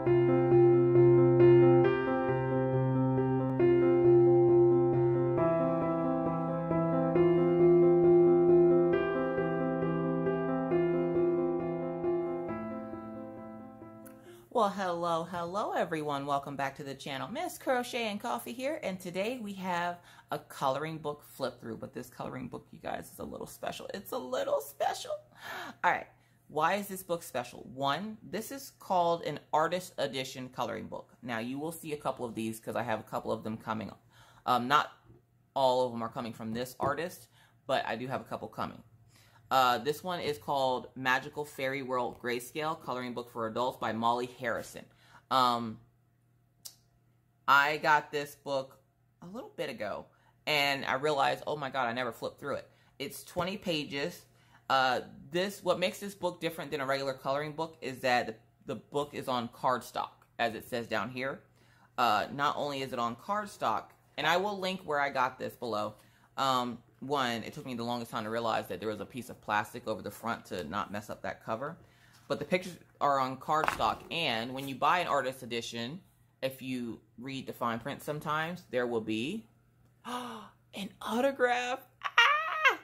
Well, hello everyone. Welcome back to the channel. Miss Crochet and Coffee here, and today we have a coloring book flip through, but this coloring book, you guys, is a little special. It's a little special. All right. Why is this book special? One, this is called an artist edition coloring book. Now, you will see a couple of these because I have a couple of them coming up. Not all of them are coming from this artist, but I do have a couple coming. This one is called Magical Fairy World Grayscale, Coloring Book for Adults by Molly Harrison. I got this book a little bit ago, and I realized, oh my god, I never flipped through it. It's 20 pages. What makes this book different than a regular coloring book is that the book is on cardstock, as it says down here. Not only is it on cardstock, and I will link where I got this below. One, it took me the longest time to realize that there was a piece of plastic over the front to not mess up that cover. But the pictures are on cardstock, and when you buy an artist edition, if you read the fine print sometimes, there will be an autograph. Ah!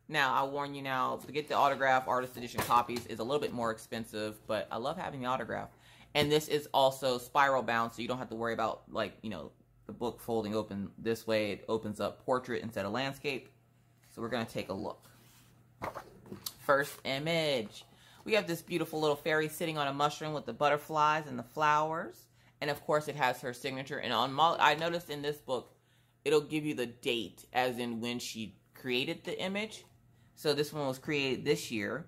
Now, I warn you now, to get the autograph artist edition copies is a little bit more expensive, but I love having the autograph. And this is also spiral bound, so you don't have to worry about, like, you know, the book folding open this way. It opens up portrait instead of landscape. So we're going to take a look. First image. We have this beautiful little fairy sitting on a mushroom with the butterflies and the flowers. And of course it has her signature. And on I noticed in this book, it'll give you the date as in when she created the image. So this one was created this year.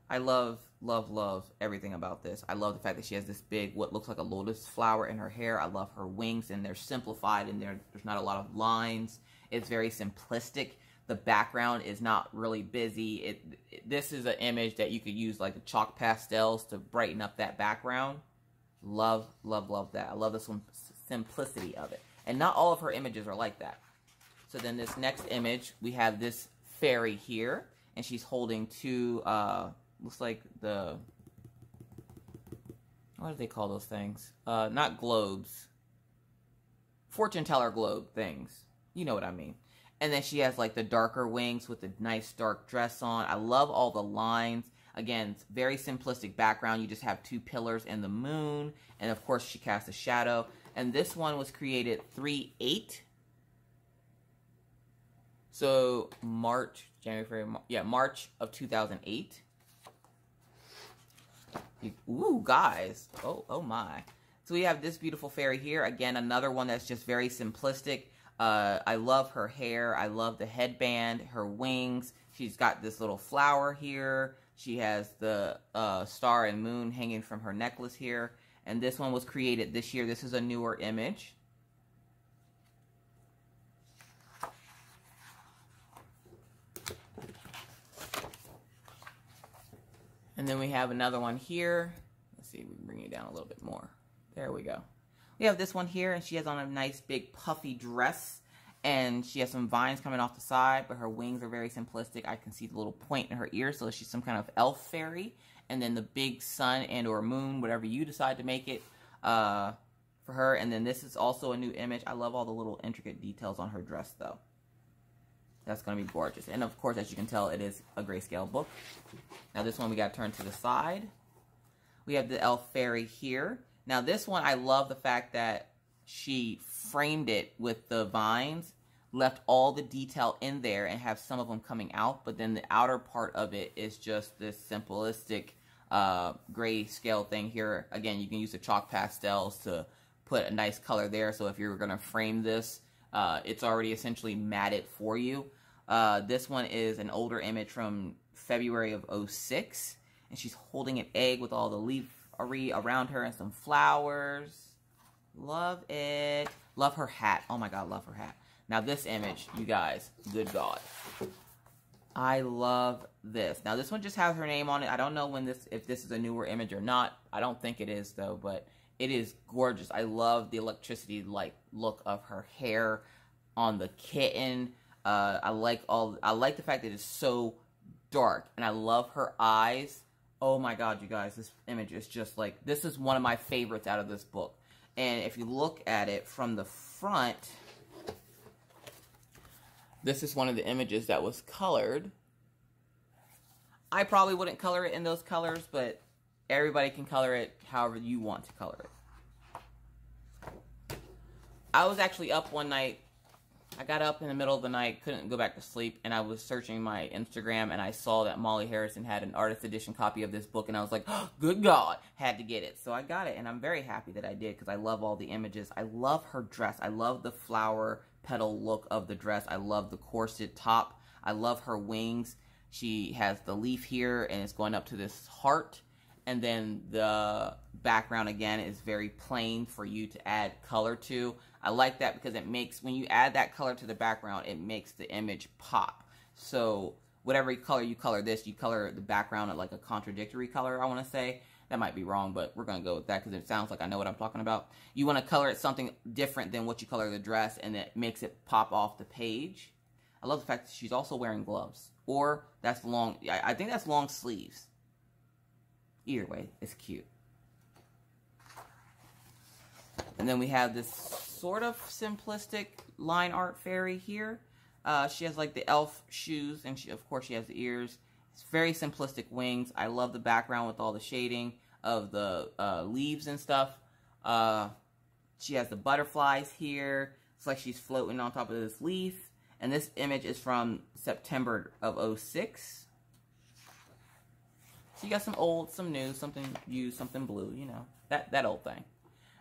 I love, love, love everything about this. I love the fact that she has this big, what looks like a lotus flower in her hair. I love her wings, and they're simplified, and there's not a lot of lines. It's very simplistic. The background is not really busy. This is an image that you could use like the chalk pastels to brighten up that background. Love, love, love that. I love the simplicity of it. And not all of her images are like that. So then this next image, we have this fairy here, and she's holding two, looks like the, what do they call those things? Not globes. Fortune teller globe things. You know what I mean. And then she has like the darker wings with the nice dark dress on. I love all the lines. Again, it's very simplistic background. You just have two pillars and the moon. And of course she casts a shadow. And this one was created 3/8. So March of 2008. Ooh, guys. Oh my. So we have this beautiful fairy here. Again, another one that's just very simplistic. I love her hair. I love the headband, her wings. She's got this little flower here. She has the star and moon hanging from her necklace here. And this one was created this year. This is a newer image. And then we have another one here. Let's see if we can bring it down a little bit more. There we go. We have this one here, and she has on a nice big puffy dress, and she has some vines coming off the side, but her wings are very simplistic. I can see the little point in her ear, so she's some kind of elf fairy. And then the big sun and or moon, whatever you decide to make it for her. And then this is also a new image. I love all the little intricate details on her dress, though. That's going to be gorgeous. And of course, as you can tell, it is a grayscale book. Now this one we got to turn to the side. We have the elf fairy here. Now this one, I love the fact that she framed it with the vines, left all the detail in there, and have some of them coming out. But then the outer part of it is just this simplistic grayscale thing here. Again, you can use the chalk pastels to put a nice color there. So if you're going to frame this, it's already essentially matted for you. This one is an older image from February of 2006. And she's holding an egg with all the leafery around her and some flowers. Love it. Love her hat. Oh my god, love her hat. Now this image, you guys, good god. I love this. Now this one just has her name on it. I don't know if this is a newer image or not. I don't think it is though, but it is gorgeous. I love the electricity like look of her hair on the kitten. I like the fact that it's so dark, and I love her eyes Oh my God, you guys, this image is just like, this is one of my favorites out of this book. And if you look at it from the front, this is one of the images that was colored. I probably wouldn't color it in those colors, but everybody can color it however you want to color it. I was actually up one night. I got up in the middle of the night, couldn't go back to sleep, and I was searching my Instagram, and I saw that Molly Harrison had an artist edition copy of this book, and I was like, oh, good God, had to get it. So I got it, and I'm very happy that I did, because I love all the images. I love her dress. I love the flower petal look of the dress. I love the corset top. I love her wings. She has the leaf here, and it's going up to this heart, and then the background, again, is very plain for you to add color to. I like that because it makes, when you add that color to the background, it makes the image pop. So whatever color you color this, you color the background at like a contradictory color, I want to say. That might be wrong, but we're going to go with that because it sounds like I know what I'm talking about. You want to color it something different than what you color the dress, and it makes it pop off the page. I love the fact that she's also wearing gloves. Or that's long, I think that's long sleeves. Either way, it's cute. And then we have this sort of simplistic line art fairy here. She has like the elf shoes, and of course she has the ears. It's very simplistic wings. I love the background with all the shading of the leaves and stuff. She has the butterflies here. It's like she's floating on top of this leaf. And this image is from September of 06. So you got some old, some new, something used, something blue, you know, that old thing.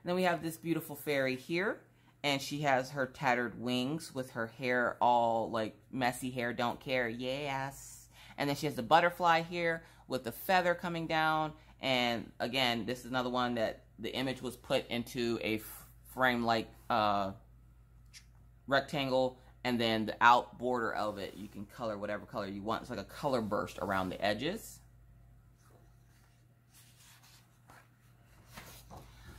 And then we have this beautiful fairy here, and she has her tattered wings with her hair all like messy hair, don't care, yes. And then she has the butterfly here with the feather coming down. And again, this is another one that the image was put into a frame-like rectangle, and then the out border of it, you can color whatever color you want. It's like a color burst around the edges.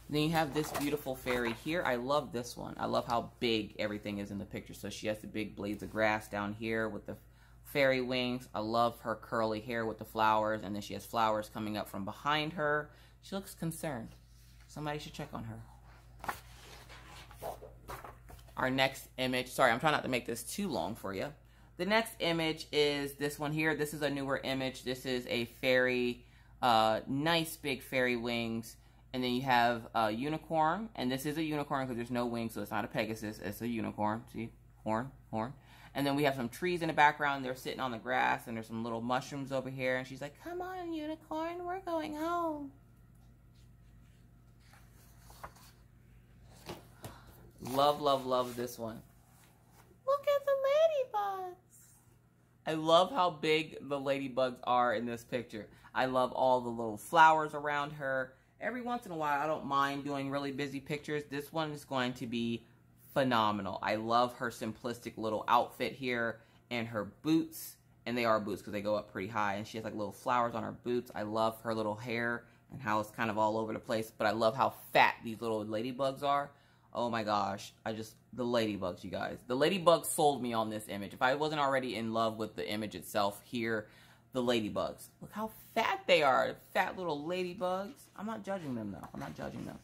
Then you have this beautiful fairy here. I love this one. I love how big everything is in the picture. So she has the big blades of grass down here with the fairy wings. I love her curly hair with the flowers. And then she has flowers coming up from behind her. She looks concerned. Somebody should check on her. Our next image. Sorry, I'm trying not to make this too long for you. The next image is this one here. This is a newer image. This is a fairy, nice big fairy wings. And then you have a unicorn, and this is a unicorn because there's no wings, so it's not a Pegasus, it's a unicorn. See? Horn. And then we have some trees in the background, they're sitting on the grass, and there's some little mushrooms over here, and she's like, come on, unicorn, we're going home. Love, love, love this one. Look at the ladybugs. I love how big the ladybugs are in this picture. I love all the little flowers around her. Every once in a while, I don't mind doing really busy pictures. This one is going to be phenomenal. I love her simplistic little outfit here and her boots. And they are boots because they go up pretty high. And she has like little flowers on her boots. I love her little hair and how it's kind of all over the place. But I love how fat these little ladybugs are. Oh my gosh. The ladybugs, you guys. The ladybugs sold me on this image. If I wasn't already in love with the image itself here, the ladybugs. Look how fat they are. Fat little ladybugs. I'm not judging them, though. I'm not judging them.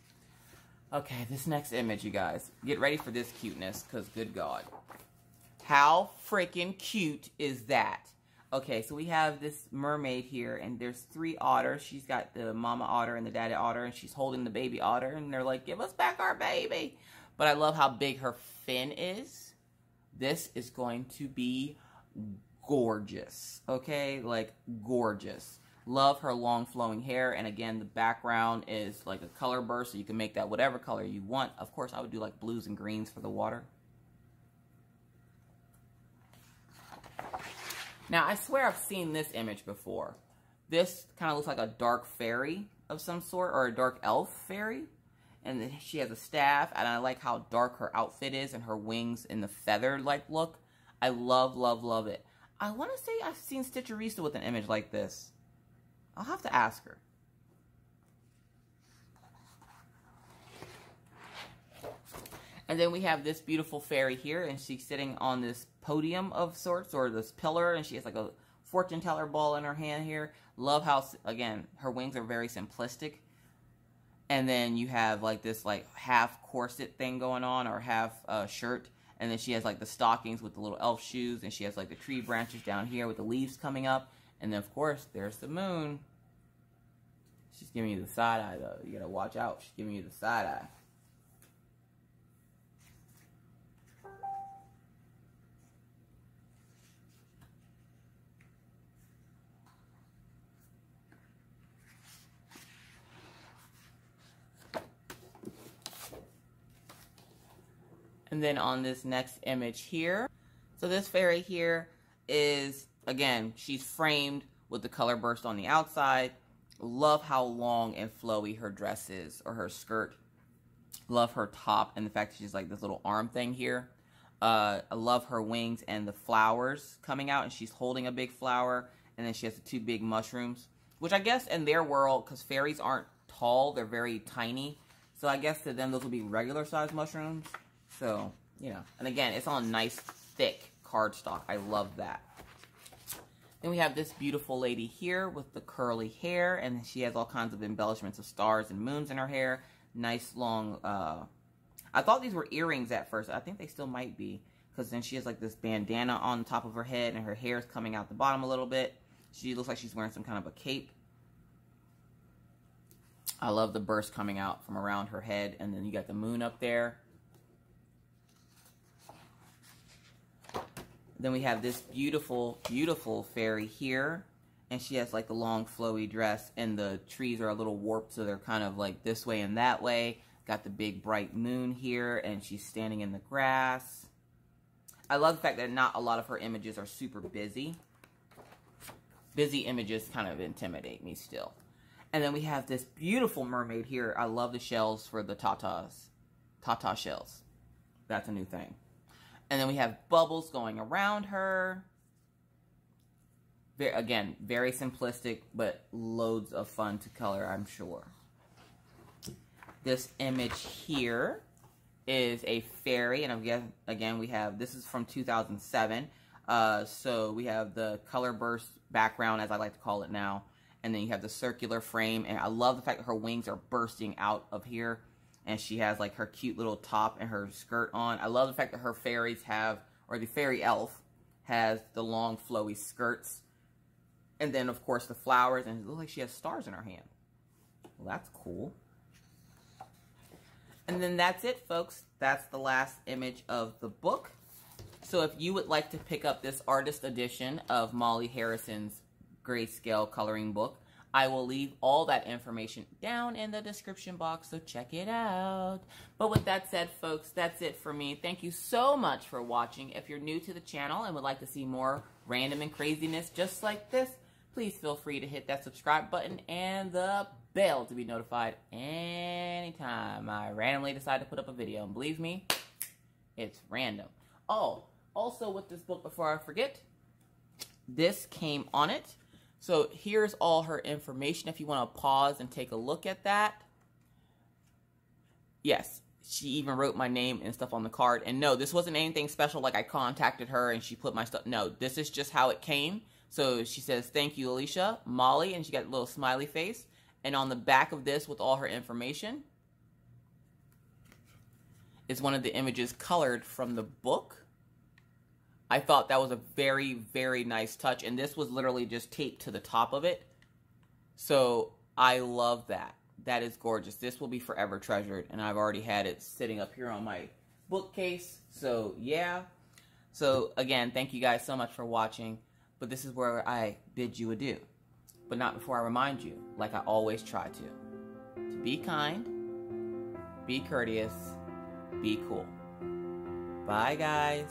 Okay, this next image, you guys. Get ready for this cuteness, because good God. How freaking cute is that? Okay, so we have this mermaid here, and there's 3 otters. She's got the mama otter and the daddy otter, and she's holding the baby otter, and they're like, give us back our baby. But I love how big her fin is. This is going to be gorgeous, okay? Like, gorgeous. Love her long flowing hair, and again, the background is like a color burst, so you can make that whatever color you want. Of course, I would do like blues and greens for the water. Now, I swear I've seen this image before. This kind of looks like a dark fairy of some sort, or a dark elf fairy. And then she has a staff, and I like how dark her outfit is, and her wings and the feather-like look. I love, love, love it. I want to say I've seen Stitcherista with an image like this. I'll have to ask her. And then we have this beautiful fairy here, and she's sitting on this podium of sorts, or this pillar, and she has like a fortune teller ball in her hand here. Love how, again, her wings are very simplistic. And then you have like this like half corset thing going on, or half shirt. And then she has like the stockings with the little elf shoes. And she has like the tree branches down here with the leaves coming up. And then of course, there's the moon. She's giving you the side eye though. You gotta watch out. She's giving you the side eye. And then on this next image here, so this fairy here is, again, she's framed with the color burst on the outside. Love how long and flowy her dress is, or her skirt. Love her top and the fact that she's like this little arm thing here. I love her wings and the flowers coming out, and she's holding a big flower, and then she has the two big mushrooms, which I guess in their world, because fairies aren't tall, they're very tiny. So I guess to them, those will be regular size mushrooms. So, you know, and again, it's on nice, thick cardstock. I love that. Then we have this beautiful lady here with the curly hair, and she has all kinds of embellishments of stars and moons in her hair. Nice long, I thought these were earrings at first. I think they still might be, because then she has like this bandana on top of her head, and her hair is coming out the bottom a little bit. She looks like she's wearing some kind of a cape. I love the burst coming out from around her head, and then you got the moon up there. Then we have this beautiful, beautiful fairy here. And she has like the long flowy dress, and the trees are a little warped, so they're kind of like this way and that way. Got the big bright moon here, and she's standing in the grass. I love the fact that not a lot of her images are super busy. Busy images kind of intimidate me still. And then we have this beautiful mermaid here. I love the shells for the tatas. Tata shells. That's a new thing. And then we have bubbles going around her. Again, very simplistic, but loads of fun to color, I'm sure. This image here is a fairy, and again, we have, this is from 2007. So we have the color burst background, as I like to call it now, and then you have the circular frame, and I love the fact that her wings are bursting out of here. And she has like her cute little top and her skirt on. I love the fact that her fairies have, or the fairy elf has the long flowy skirts. And then of course the flowers, and it looks like she has stars in her hand. Well, that's cool. And then that's it, folks. That's the last image of the book. So if you would like to pick up this artist edition of Molly Harrison's Grayscale coloring book, I will leave all that information down in the description box, so check it out. But with that said, folks, that's it for me. Thank you so much for watching. If you're new to the channel and would like to see more random and craziness just like this, please feel free to hit that subscribe button and the bell to be notified anytime I randomly decide to put up a video. And believe me, it's random. Oh, also with this book, before I forget, this came on it. So here's all her information if you want to pause and take a look at that. Yes, she even wrote my name and stuff on the card. And no, this wasn't anything special like I contacted her and she put my stuff. No, this is just how it came. So she says, thank you, Alishia, Molly, and she got a little smiley face. And on the back of this with all her information is one of the images colored from the book. I thought that was a very, very nice touch. And this was literally just taped to the top of it. So I love that. That is gorgeous. This will be forever treasured. And I've already had it sitting up here on my bookcase. So yeah. So again, thank you guys so much for watching. But this is where I bid you adieu. But not before I remind you, like I always try to be kind, be courteous, be cool. Bye, guys.